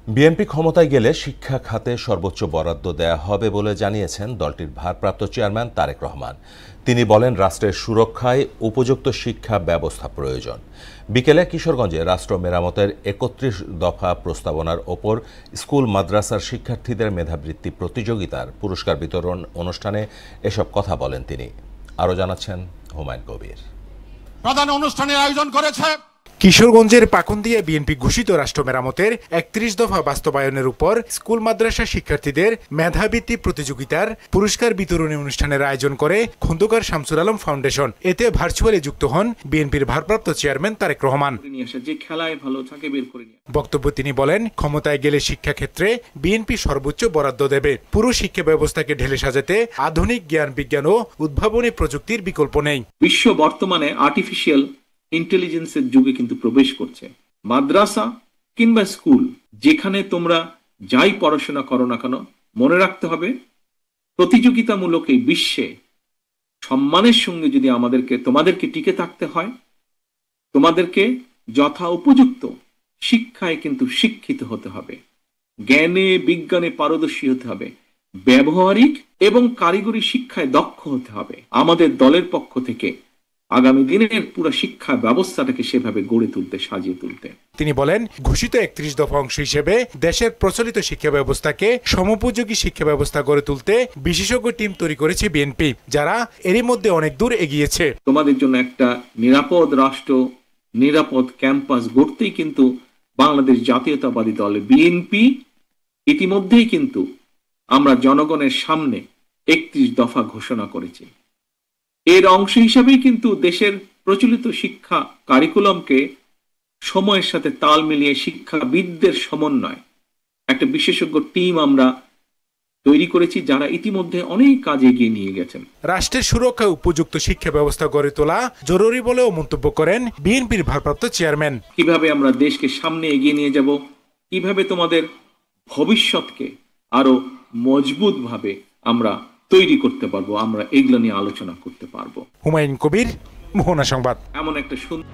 BNP ক্ষমতায় গেলে শিক্ষা খাতে সর্বোচ্চ বরাদ্দ দেয়া হবে বলে জানিয়েছেন দলটির ভারপ্রাপ্ত চেয়ারম্যান তারেক রহমান। তিনি বলেন, রাষ্ট্রের সুরক্ষায় উপযুক্ত শিক্ষা ব্যবস্থা প্রয়োজন। বিকেলে কিশোরগঞ্জে রাষ্ট্র মেরামতের ৩১ দফা প্রস্তাবনার ওপর স্কুল মাদ্রাসার শিক্ষার্থীদের মেধাবৃত্তি প্রতিযোগিতার পুরস্কার বিতরণ অনুষ্ঠানে এসব কথা বলেন তিনি। আরও জানাচ্ছেন হুমায়ুন কবির। প্রধান অনুষ্ঠানের আয়োজন করেছে কিশোরগঞ্জের পাকুন্দিয়া বিএনপি ঘোষিত রাষ্ট্র মেরামতের ৩১ দফা বাস্তবায়নের উপর স্কুল মাদ্রাসা শিক্ষার্থীদের মেধাবৃত্তি প্রতিযোগিতার পুরস্কার বিতরণী অনুষ্ঠানের আয়োজন করে খন্দকার শামসুল আলম ফাউন্ডেশন। এতে ভার্চুয়ালি যুক্ত হন বিএনপির ভারপ্রাপ্ত চেয়ারম্যান তারেক রহমান। বক্তব্য তিনি বলেন, ক্ষমতায় গেলে শিক্ষা ক্ষেত্রে বিএনপি সর্বোচ্চ বরাদ্দ দেবে। পুরো শিক্ষা ব্যবস্থাকে ঢেলে সাজাতে আধুনিক জ্ঞান বিজ্ঞান ও উদ্ভাবনী প্রযুক্তির বিকল্প নেই। বিশ্ব বর্তমানে আর্টিফিশিয়াল ইন্টেলিজেন্সের যুগে কিন্তু প্রবেশ করছে। মাদ্রাসা কিংবা স্কুল, যেখানে তোমরা যাই পড়াশোনা করো না কেন, মনে রাখতে হবে প্রতিযোগিতামূলক এই বিশ্বে সম্মানের সঙ্গে যদি তোমাদেরকে টিকে থাকতে হয়, তোমাদেরকে যথা উপযুক্ত শিক্ষায় কিন্তু শিক্ষিত হতে হবে, জ্ঞানে বিজ্ঞানে পারদর্শী হতে হবে, ব্যবহারিক এবং কারিগরি শিক্ষায় দক্ষ হতে হবে। আমাদের দলের পক্ষ থেকে আগামী দিনের পুরো শিক্ষা ব্যবস্থাটাকে সেভাবে গড়ে তুলতে, সাজিয়ে তুলতে। তিনি বলেন, ঘোষিত ৩১ দফা অংশ হিসেবে দেশের প্রচলিত শিক্ষা ব্যবস্থাকে সমোপযোগী শিক্ষা ব্যবস্থা গড়ে তুলতে বিশেষজ্ঞ টিম তৈরি করেছে বিএনপি, যারা এরই মধ্যে অনেক দূর এগিয়েছে। তোমাদের জন্য একটা নিরাপদ রাষ্ট্র, নিরাপদ ক্যাম্পাস গড়তেই কিন্তু বাংলাদেশ জাতীয়তাবাদী দল বিএনপি ইতিমধ্যেই কিন্তু আমরা জনগণের সামনে ৩১ দফা ঘোষণা করেছি। এর অংশ হিসেবেই কিন্তু দেশের প্রচলিত শিক্ষা কারিকুলামকে সময়ের সাথে তাল মিলিয়ে শিক্ষাবিদদের সমন্বয় একটা বিশেষজ্ঞ টিম আমরা তৈরি করেছি, যারা ইতিমধ্যে অনেক কাজ এগিয়ে নিয়ে গেছেন। রাষ্ট্রের সুরক্ষায় উপযুক্ত শিক্ষা ব্যবস্থা গড়ে তোলা জরুরি বলেও মন্তব্য করেন বিএনপির ভারপ্রাপ্ত চেয়ারম্যান। কিভাবে আমরা দেশকে সামনে এগিয়ে নিয়ে যাব, কিভাবে তোমাদের ভবিষ্যৎকে আরো মজবুত ভাবে আমরা তৈরি করতে পারবো, আমরা এগুলো নিয়ে আলোচনা করতে পারবো। হুমায়ুন কবির, মোহনা সংবাদ। এমন একটা সুন্দর